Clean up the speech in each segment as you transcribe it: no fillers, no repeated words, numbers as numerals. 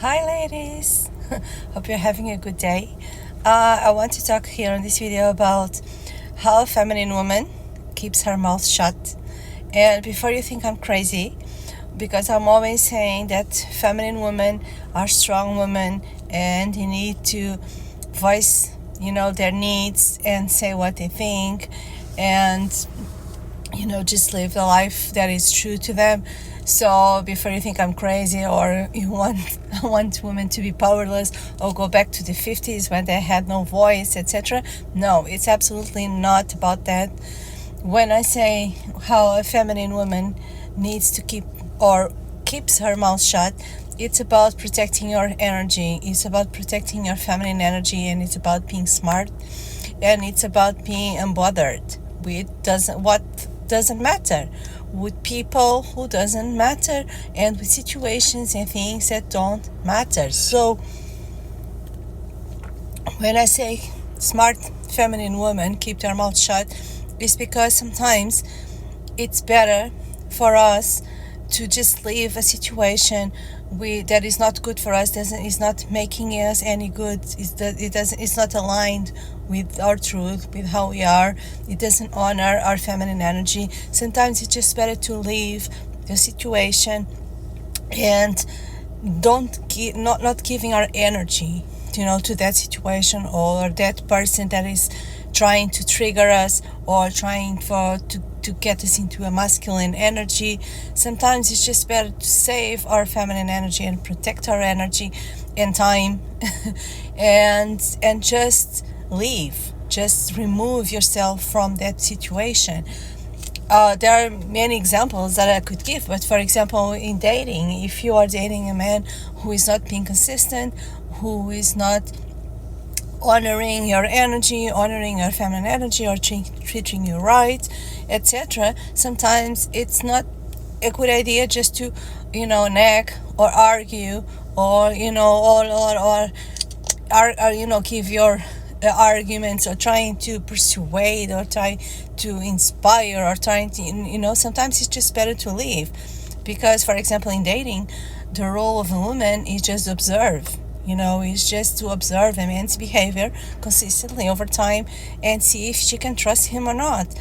Hi ladies, hope you're having a good day. I want to talk here in this video about how a feminine woman keeps her mouth shut. And before you think I'm crazy, because I'm always saying that feminine women are strong women and they need to voice, their needs and say what they think and just live the life that is true to them. So before you think I'm crazy or you want women to be powerless or go back to the 50s when they had no voice, etc. No, it's absolutely not about that. When I say how a feminine woman needs to keeps her mouth shut, it's about protecting your energy. It's about protecting your feminine energy, and it's about being smart, and it's about being unbothered with what doesn't matter, with people who doesn't matter, and with situations and things that don't matter. So when I say smart feminine women keep their mouth shut, it's because sometimes it's better for us to just leave a situation that is not good for us, is not making us any good, it's not aligned with our truth, with how we are. It doesn't honor our feminine energy. Sometimes it's just better to leave the situation and not giving our energy to that situation or that person that is trying to trigger us or trying to get us into a masculine energy. Sometimes it's just better to save our feminine energy and protect our energy and time and just leave, just remove yourself from that situation. There are many examples that I could give, but for example, in dating, if you are dating a man who is not being consistent, who is not honoring your energy, honoring your feminine energy, or treating you right, etc., sometimes it's not a good idea just to nag or argue or give your arguments, or trying to persuade or try to inspire, or trying to sometimes it's just better to leave, because for example in dating, the role of a woman is just observe. Is just to observe a man's behavior consistently over time and see if she can trust him or not.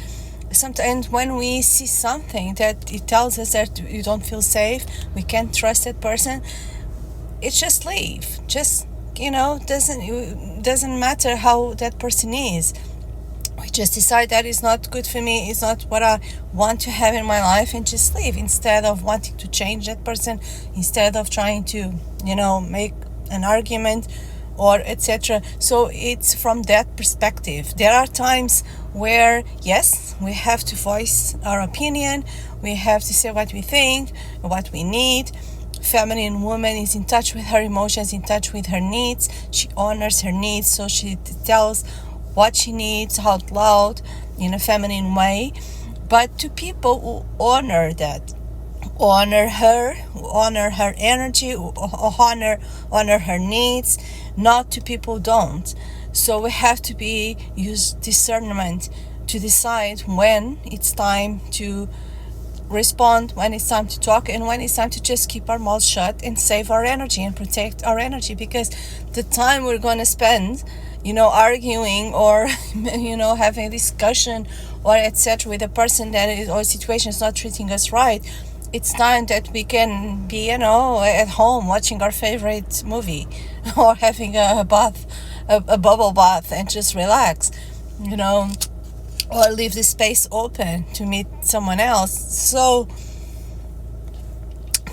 Sometimes when we see something that it tells us that you don't feel safe, we can't trust that person, it's just leave. Just doesn't matter how that person is. We just decide that is not good for me, it's not what I want to have in my life, and just leave, instead of wanting to change that person, instead of trying to make an argument or etc. So it's from that perspective. There are times where yes, we have to voice our opinion, we have to say what we think, what we need. Feminine woman is in touch with her emotions, in touch with her needs. She honors her needs, so she tells what she needs out loud in a feminine way. But to people who honor that, honor her energy, honor her needs, not to people who don't. So we have to use discernment to decide when it's time to respond, when it's time to talk, and when it's time to just keep our mouth shut and save our energy and protect our energy. Because the time we're going to spend arguing or having a discussion or etc. with a person that is, or situation is not treating us right, it's time that we can be at home watching our favorite movie or having a bath, a bubble bath, and just relax, or leave the space open to meet someone else. So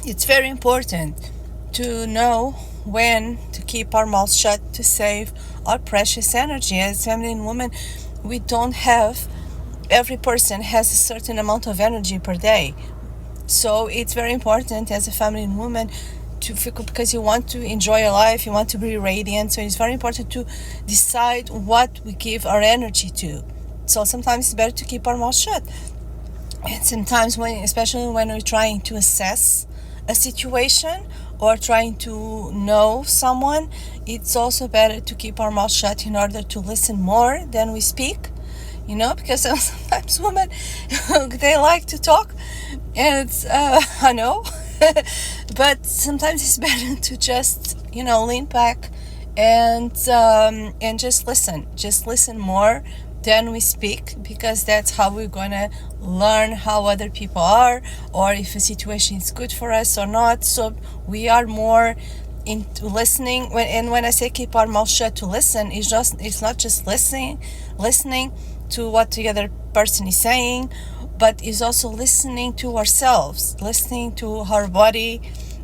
it's very important to know when to keep our mouth shut to save our precious energy. As feminine women, we don't have, every person has a certain amount of energy per day. So it's very important as a feminine woman to feel, because you want to enjoy your life, you want to be radiant. So it's very important to decide what we give our energy to. So sometimes it's better to keep our mouth shut. And sometimes especially when we're trying to assess a situation or trying to know someone, it's also better to keep our mouth shut in order to listen more than we speak. Because sometimes women they like to talk, and it's I know But sometimes it's better to just, lean back and just listen more than we speak, because that's how we're gonna learn how other people are, or if a situation is good for us or not. So we are more into listening. When I say keep our mouth shut to listen, it's not just listening to what the other person is saying, but is also listening to ourselves, listening to our body,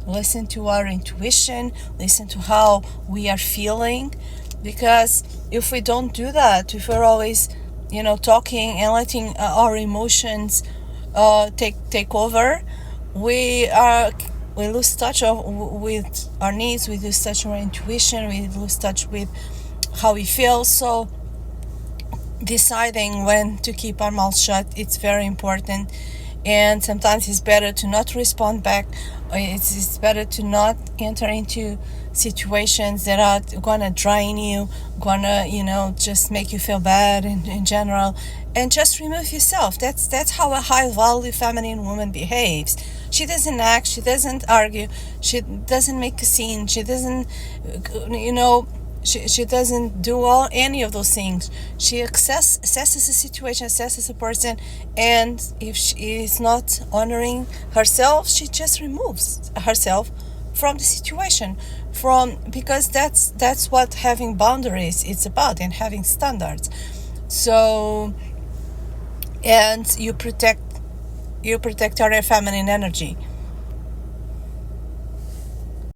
listen to our intuition, listen to how we are feeling. Because if we don't do that, if we're always, talking and letting our emotions take over, we lose touch with our needs, we lose touch with our intuition, we lose touch with how we feel. So deciding when to keep our mouth shut, it's very important. And sometimes it's better to not respond back. It's better to not enter into situations that are gonna drain you, gonna, just make you feel bad in general, and just remove yourself. That's how a high value feminine woman behaves. She doesn't act, she doesn't argue, she doesn't make a scene, she doesn't, she doesn't do any of those things. She assesses the situation, assesses a person, and if she is not honoring herself, she just removes herself from the situation. Because that's what having boundaries is about, and having standards. So, and you protect our feminine energy.